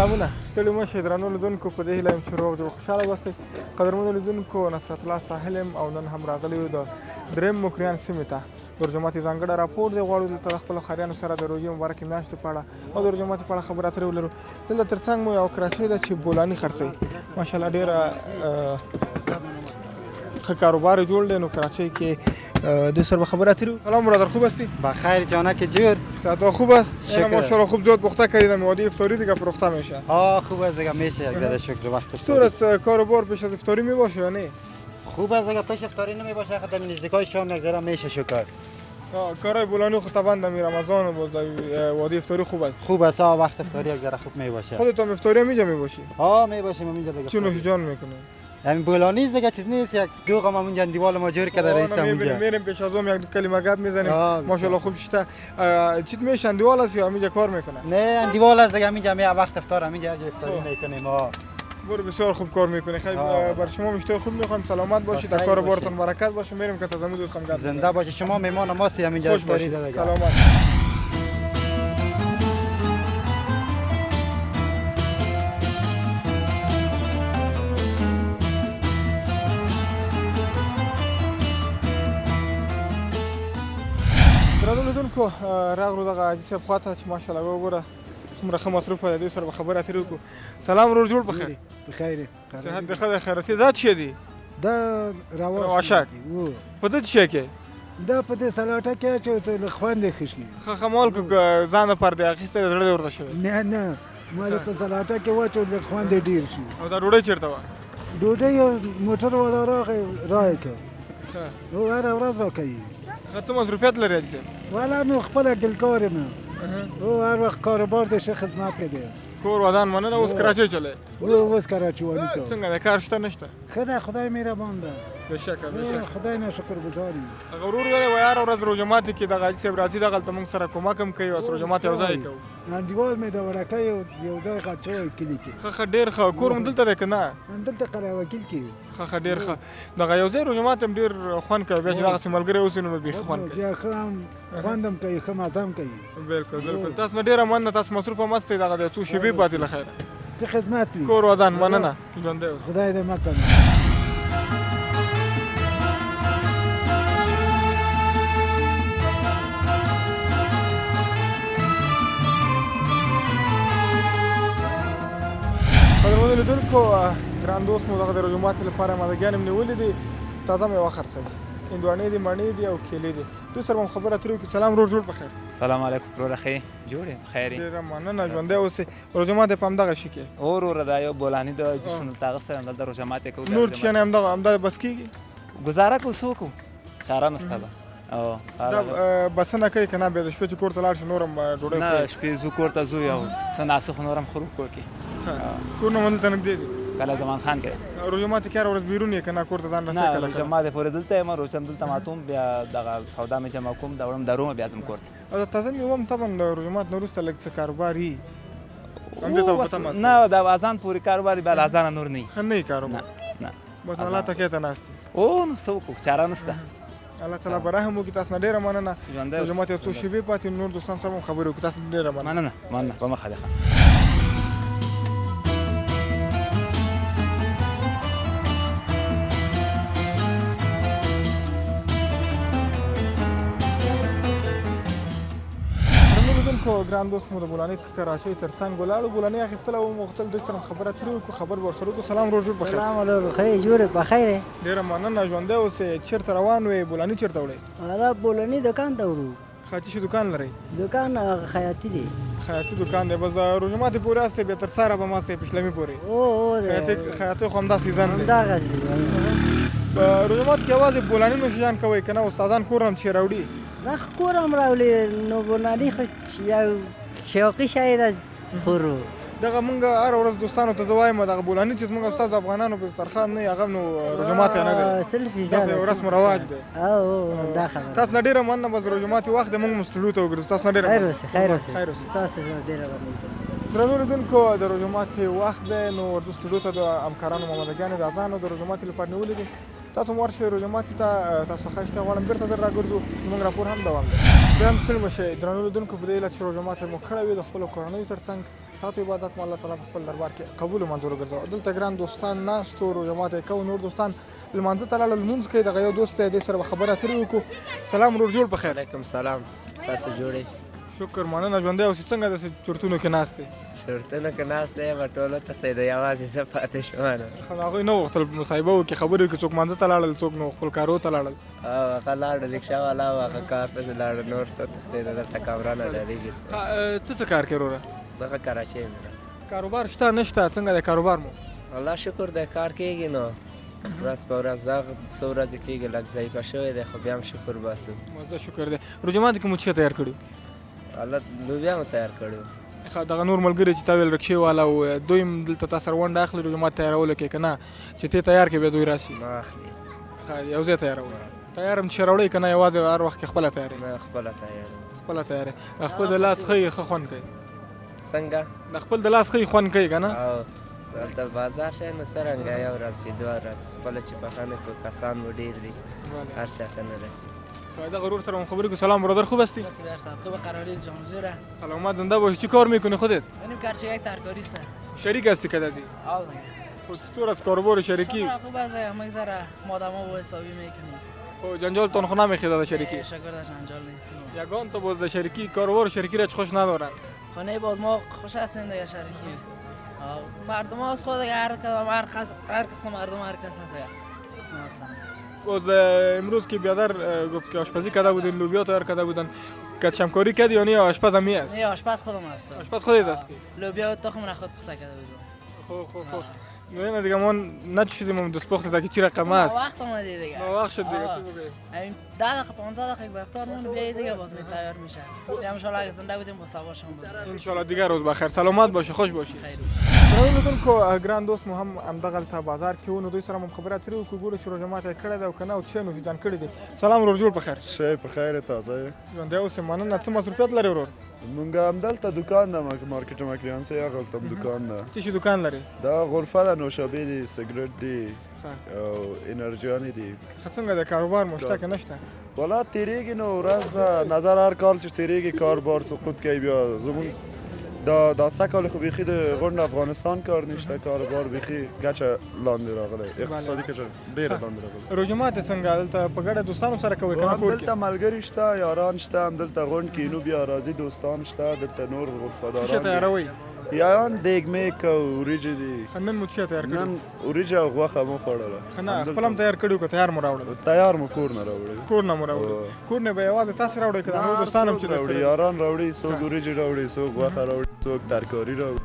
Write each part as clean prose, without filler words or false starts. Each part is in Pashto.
سلامونه ستړي مه شئ درنو لیدونکو په دې هیله یم چې روغ جوړ خوشحاله اوسئ قدرمنو لیدونکو نصرت الله ساحل یم او نن هم راغلی یو د درېیم مکریان سیمې ته د روژه ماتي ځانګړی راپور دی غواړو دلته د خپلو ښاریانو سره د روژې مبارکې میاشتې په اړه او د روژه ماتي په اړه خبرې اترې ولرو دلته تر څنګ مو یوه کراچۍ ده چې بولاني خرڅوي ماشاءالله ډېره ښه کاروبار جوړ دی نو کراچۍ کې دو سر خبرات رو سلام برادر خوب هستی؟ بخیر جانک جور ساعت خوب است؟ شکر ماشاءالله خوب زود پخته کردم میوادی افطاری دیگه فروخته میشه خوب است دیگه میشه یک ذره شکر وقت چطور است کاروبار پیش از افطاری می باشه یا نه؟ خوب است دیگه پیش افطاری نمی باشه خاطر نزدیکای شام یک ذره میشه شکر کارای بولانی خود طبعا در رمضان و وادی افطاری خوب است خوب است وقت افطاری یک ذره خوب می باشه خودت هم افطاری می باشی؟ می باشیم اینجا دیگه چی نوش جان میکنه؟ همین بولانی دیگه چیز نیست یک دو قم اونجا دیوال ما جور کرده رئیس اونجا میریم پیش از اون یک دو کلمه گپ میزنیم ماشاءالله خوب شته چیت میشن دیوال است یا همینجا کار میکنه نه دیوال است دیگه همینجا می وقت افطار همینجا افطاری میکنیم برو بسیار خوب کار میکنی خیلی بر شما مشتاق خوب میخوام سلامت باشید در کار بارتون برکت باشه میریم که تازه دوستم گپ زنده باشه شما میمان ماستی همینجا افطاری دیگه سلامت درنو لیدونکو راغلو دغه حاجي صاحب خواته چې ماشاءالله وګوره څومره ښه مصروفه دی دوی سره به خبرې اترې وکړو سلام ورور جوړ بخیر بخیر صحت دې ښه دی خیراتي دا څه دی دا رواشک په دې څه کې دا په دې سلاټه کې چې خوند خشکی ښه مال کو ځان پر دې اخیسته زړه دې ورته شوی نه مال په سلاټه کې واچو خوند ډیر شي او دا ډوډۍ چیرته و ډوډۍ موټر ولا راغی کې نو هر ورځ راکوي څه مصروفیت لري حاجي والا نو خپل ګلکار یم او هر وخت کاروبار د ښه خدمت کوي کور ودان مننه اوس کراچۍ چلی اوس کراچۍ وانی ته څنګه د کار شته نشته خدای مهربان ده بشکه خدای نه شکر گزار یم غرور ویلی و هر ورځ روژه ماتي کې دغه حاجي صاحب راځي دغلته موږ سره کومک هم کوي اوس روژه ماتي یو ځای کوو انډیوال مې د وړکۍ یو ځای غټوی کلي کې ښه ډېر ښه کور هم دلته دی که نه دلته قلعه وکیل کې ښه ډېر ښه دغه یو ځای روژه ماتي هم ډېر خوند کوي بیا چې دغسې ملګري اوسي نو بیخي خوند کوي بیا ښه خوند هم کوي ښه مزه هم کوي بالکل تاسو نه ډېره مننه تاسو مصروفه مست دی دغه د څو شېبې پاتې له خیره څه خدمت وي کور ودان مننه ژوندی اوسه خدای دې مکه قدرمنو لیدونکو ګران دوست مو دغه د روژه ماتي لپاره مدګیان هم نیولي دي تازه میوه خرڅوي هندواڼې دي مڼې دي او کیلې دي دوی سره هم خبرې اترې وکړو سلام ورور جوړ بخیر سلام علیکم وروره ښې جوړ یم بخیر یې ډېره مننه ژوندی اوسې روژه ماتي په همدغه شي کې وروره دا یو بولاني د جسم دلته اخیستی یم دلته روژه ماتې کوو نور شیانې همدغه بس کېږي ګزاره کوو څه وکړو چاره نشته به دا بسنه کوي که نه بیا د شپې چې کور ته لاړ شي نور هم ډوډۍ نه شپې ځو کور ته ځو یو څه ناسخ نور هم خورو کور کې کورونه هم دلته نږدې دي کله زمان خان کې روژه ماتي کې هره ورځ بیرون یې که نه کور ته ځان رسوي نه روژه ماتې پورې دلته یم روژه دلته ماتوم بیا دغه سودا مې جمع کوم دا وړم درومه بیا ځم کور ته او د تازه میوه هم طبعا د روژه مات نه وروسته لږ څه کاروبار وي نه د اذان پورې کاروبار بیا له اذانه نور نه وي ښه نه وي کاروبار نه بس الله تکیې ته ناست نو څه وکړو چاره نشته الله تعالی به رحم وکړي تاسو نه ډېره مننه روژه ماتي یو څو شېبې پاتې نور دوستان سره هم خبرې وکړو تاسو ډېره مننه په مخه دی ګران دوست مو د بولاني کراچۍ تر څنګ ولاړو بولاني اخیستله و غوښتل دوی سره خبرې اترې وکړو خبر به ورسره وکړو سلام ورور جوړ بخیر سلام علیکم ښه جوړ بخیر ډېره مننه ژوندی اوسې چېرته روان وې بولاني چېرته وړې بولاني دکان ته وړو څه شي دکان لرئ دکان خیاطي دی خیاطي دکان دی بس د روژه ماتي پورې هستئ بیا تر سهاره به ماستئ پشلمي پورې خیاطي خو همدا سیزن دی په روژه ماتي کې یوازې بولاني نوشیجان کوئ که نه استادان کور هم چې راوړي نه کور هم راولي نو بولاني خو یو شوقي شی ده خورو دغه مونږ هره ورځ دوستانو ته زه وایم دغه بولاني چې زموږ استاد افغانانو په دسترخوان نه وي هغه نو روژه ماتي نه دی دا یو رسم رواج دی دا خبره تاسو نه ډېره مننه بس روژه ماتي وخت دی مونږ هم سټوډیو ته وګرځو تاسو نه ډېره خیر اوسې ستاسو نه ډېره مننه درنو لیدونکو د روژه ماتي وخت دی نو ورځو سټوډیو ته د همکارانو مامدګیانې د اذانو د روژه ماتي لپاره نیولي دي تاسو مو ورشئ روژه ماتي ته تاسو ښه اشتیا غواړم بېرته زر راګرځو زموږ راپور هم دوام دی. بیا هم ستړي مه شئ درنو لیدونکو په دې علت چې روژه ماتی مو کړې وي د خپلو کورنیو تر څنګ تاسو عبادت مو الله تعالی په خپل دربار کې قبول او منظور وګرځوه. دلته ګران دوستان ناست وو روژه ماتی کوو، نور دوستان لمانځه ته لاړل لمونځ کوي. دغه یو دوست دی دې سره به خبرې اترې وکړو. سلام ورور جوړ په خیر. علیکم سلام، تاسو جوړې؟ شکر مننه ژوندی اوسې. څنګه داسې چورتونو کې ناست دی؟ چورتونو کې ناست دی به ټولو تښتېده، یوازې زه پاتې شوم. هغوی نه غوښتل مصاحبه وکړي، خبرې وکړي، څوک مانځه ته لاړل، څوک نو خپل کارو ته لاړل. هغه لاړه رکشا والا او هغه کار پسې لاړه، نور ته تښتېده، دلته کامره نه لرېږي. ته څه کار کوې وروره؟ دغه کراچۍ مې کاروبار شته نشته؟ څنګه دی کاروبار مو؟ الله شکر دی، کار کېږي نو ورځ په ورځ دغه څو ورځې کېږي، لږ ضعیفه شوی دی خو بیا هم شکر باسو. مزه شکر دی. روژه ماتي کې مو څه تیار کړي؟ الله لوبیا مو تیار کړي. دغه نور ملګري چې تا ویل رکشې والا و دوی هم دلته تا سره ونډه اخلي روژه ماتي تیارولو کې که نه؟ چې ته تیار کړې بیا دوی راسي؟ نه اخلي، یو ځای تیاروئ؟ تیار هم چې راوړئ که نه یوازې هر وخت کې خپله تیارئ؟ نه خپله تیار، خپله تیارئ. خپل د لاس ښه ښه خوند کوي؟ څنګه؟ د خپل د لاس ښه خوند کوي که نه؟ او دلته بازار شی نو څرنګه یو ورځ چې دوه ورځ خپله چې پخانه کړو کسان مو ډېر دي، هر چاته نه رسي. دغه ورور سر من خبری کو. سلام برادر، خوب هستی؟ بس برسات خوب قراری جامزوره. سلامت زنده باشی. چی کار میکنی خودت؟ اینم کارچه یک ترکاریسته. شریک هستی کدازی؟ آله. خود چطور از کاروبار شریکی؟ خوب است، مگذره مادامو با حسابی میکنیم. خب جنجال تون خونه میخید از شریکی؟ شکر در جنجال نیستیم. یگان تو باز در شریکی کاروبار شریکی را خوش ندارن. خانه باز ما خوش هستیم دیگه شریکی. مردم از خود دیگه هر کدام هر کس مردم هر کس هست قسم هستن. باز امروز که بیادر گفت که آشپزی کرده بودین، لوبیا تیار کرده بودن، کدشمکاری کردی یا نه آشپز هم هست؟ نه آشپز خودم هستم. آشپز خودت هستی؟ لوبیا و تخم را خود پخته کرده بودم. خب نه دیگه ما نچشیدیم دست پخته تا که چی رقم است. وقت اومدی دیگه. وقت شد دیگه. چی بگی؟ همین 10 دقیقه 15 دقیقه به افطار مون بیای دیگه باز می تیار میشه. ان شاء الله اگه زنده بودیم با سوار شما باز. ان شاء الله دیگه روز بخیر، سلامت باشی، خوش باشی. خیر درنو لیدونکو ګران دوست مو هم همدغلته بازار کې و، نو دوی سره مو خبرې اترې وکړو. ګورو چې روژه ماتی یې کړې ده او که نه او څه نو جان کړي دي. سلام ورور جوړ په خیر. شی په خیر تازه ژوندی اوسې مننه. څه مصروفیت لرې ورور؟ مونږ همدلته دکان ده مارکیټ مکریانسې هغلته هم دکان ده. څه شي دکان لري؟ دا غرفه ده، نوشابې دي، سګرټ دي او انرژیانې دي. ښه څنګه د کاروبار مو شته که نشته؟ والا تیریږي نو ورځ نظر هر کال چې تیریږي کاروبار سقوط کوي. بیا زمون دا سه کال خو بیخي د غونډ افغانستان کار نشته، کاروبار بیخي کچه لاندې راغلی، اقتصادي کچه ډېره لاندې راغلی. روژه ماتي څنګه دلته په ګډه دوستانو سره کوئ که نه کور کې؟ دلته ملګري شته، یاران شته، همدلته غونډ کینو بیا راځي دوستان شته، دلته نور څه شی غرفه‌داران تیاروئ؟ یاران دیګ میک او وریجې دي. ښه نن مو څه شی تیار کړي؟ نن وریجې او غوښه مو خوړله. ښه نه خپل هم تیار کړي وو که تیار مو راوړل؟ تیار مو کور نه راوړی. کور نه مو راوړل؟ کور نه به یوازې تاسې راوړئ که د نور دوستان هم چې راوړي، درسره؟ یاران راوړي، څوک وریجې راوړي، څوک غوښه راوړي، څوک ترکاري راوړي،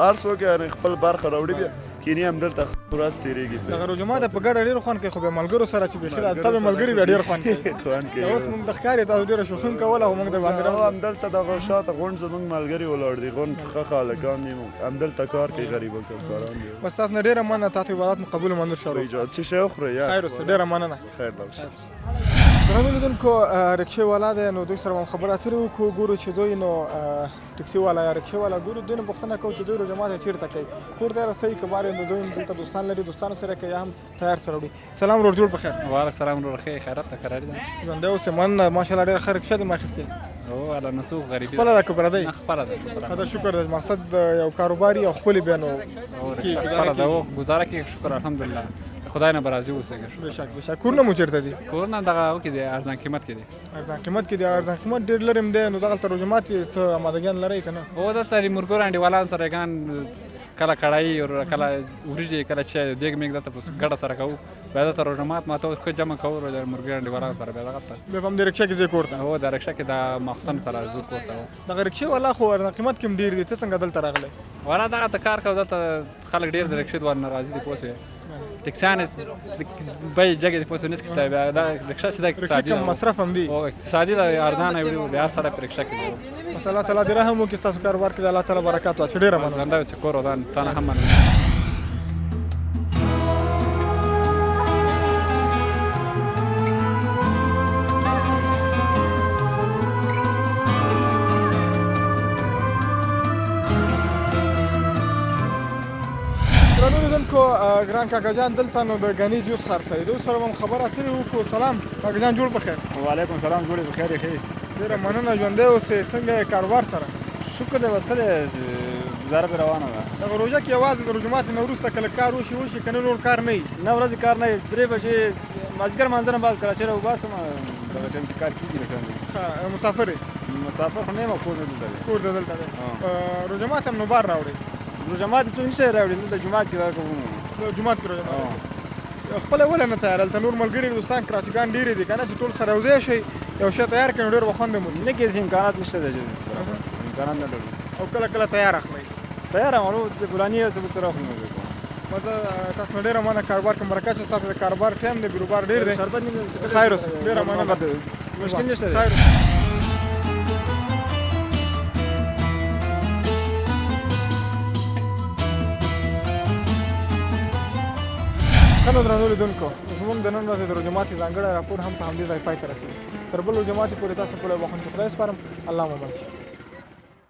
هر څوک یعنې خپل برخه راوړي. بیا کینې همدلته ورځ تېرېږي. دغه روژه ماتی په ګډه ډېر خوند کوي، خو بیا ملګرو سره چې بیخي د تبې ملګري بیا ډېر خوند کوي. خوند کوي. اوس موږ د ښکاري تاسو ډېره شوخي هم کوله او موږ درباندې او همدلته دغه شاته غونډ زموږ ملګري ولاړ دي، غونډ ښه خلکان دي، همدلته کار کوي، غریبه کارګران دي. بس تاسو نه ډېره مننه، تاسو عبادت مو قبول او منظور شه. څه شی وخورئ؟ خیر اوسه، ډېره مننه. خیر دا درنو لیدونکو رکشې والا دی، نو دوی سره مو خبرې اترې وکړو. ګورو چې دوی نو ټکسي والا یا رکشې والا ګورو دوی نه پوښتنه کوو چې دوی روژه ماتی چېرته کوي، کور ته یې رسوي که بار نو دوی دلته دوستان لري، دوستانو سره کوي یا هم تیار سره وړي. سلام ورور جوړ په خیر. وعلیکم سلام ورور، ښه خیرات ته قراري ده. ژوندی اوسې مننه. ماشاءالله ډېره ښه رکشه دې ما اخیستې. او الله نسوق غریبي خپله ده که پردۍ؟ نه خپله ده. دا شکر ده، مقصد یو کاروبار یو خپلې بیا نو او رکشه خپله ده او ګزاره کوي. شکر الحمدلله، خدای نه به راضي اوسېږه. بېشک بېشک. کورونه مو چېرته دي؟ کورونه دغه کې دي، ارزان قیمت کې دي. ارزان قیمت کې دي؟ ارزان قیمت ډېر لرې هم دی، نو دغلته روژه ماتي څه امادګیان لرئ که نه؟ او دلته د مرګور انډیوالان سره ګان کله کړایي او کله وریجې کله چې دیګ میګ دلته په ګډه سره کوو. بیا دلته روژه مات ماته ښه جمع کوو د مرګور انډیوالان سره. بیا دغلته بیا به هم د رکشه کې ځې کور ته؟ هو د رکشه کې د مخصن سره زه کور ته. دغه رکشې والا خو ارزان قیمت کې هم ډېر دي، ته څنګه دلته راغلی؟ والا دغه ته کار کوو، دلته خلک ډېر د رکشې دوار نه راضي دي. پوه شوې ټکسیانې بیې جګې دي، پوه شوې نس کتاب بیا دا رکشه سیده اقتصادي کم مصرف هم دي او اقتصادي د ارزانه وي. بیا هر سړی په رکشه کې دی. بس الله تعالی دې رحم وکړي ستاسو کاروبار کې، د الله تعالی برکات واچوي. ډېره مننه. زنده اوسې، کور ودان تا نه هم مننه. لیدونکو ګران کاکا جان دلته نو د غني جوس خرڅوي د اوس سره هم خبره اترې وکړو. سلام کاکا جان، جوړ بخیر. وعلیکم سلام، جوړې بخیر یې ښې. ډېره مننه، ژوندی اوسې. څنګه یې کاروبار سره؟ شکر دی، بس ښه دی، ګزاره پرې روانه ده. دغه روژه کې یوازې د روژه ماتې نه وروسته کله کار وشي که نه نور کار نه وي؟ نه ورځې کار نه وي، 3 بجې مازدیګر لمانځه نه بعد کله چې راوباسم دغه ټایم کې کار کېږي. لکه مسافر یې؟ مسافر خو نه یم، کور مې دلته دی. کور دې دلته دی. روژه ماتې هم نو بار راوړئ؟ روژه ماتې څو نشی راوړي، دلته جومات کې دا کوو. جومات کې روژه ماتې خپله ولې نه تیار؟ هلته نور ملګري دوستان کراچګان ډېرې دي که نه، چې ټول سره یو ځای شئ یو شی تیار کړئ نو ډېر به خوند یې مومي. نه کېږي، امکانات نشته دی، امکانات نه لرو. او کله کله تیار اخلئ؟ تیار یم، د ګلاني او څه بل څه راخلو. تاسو نه ډېره مننه، کاروبار کې مرکه چې ستاسو د کاروبار ټایم دی، بیروبار ډېر دی. شربت خیر اوسه، ډېره مننه، مشکل نشته دی. خیر اوسه. ښه نو درنو لیدونکو، زموږ د نن ورځې د روژه ماتې ځانګړی راپور هم په همدې ځای پای ته رسېږي. تر بل روژه ماتې پورې تاسو پوره وخت کې خدای سپارم. الله مو مل شي.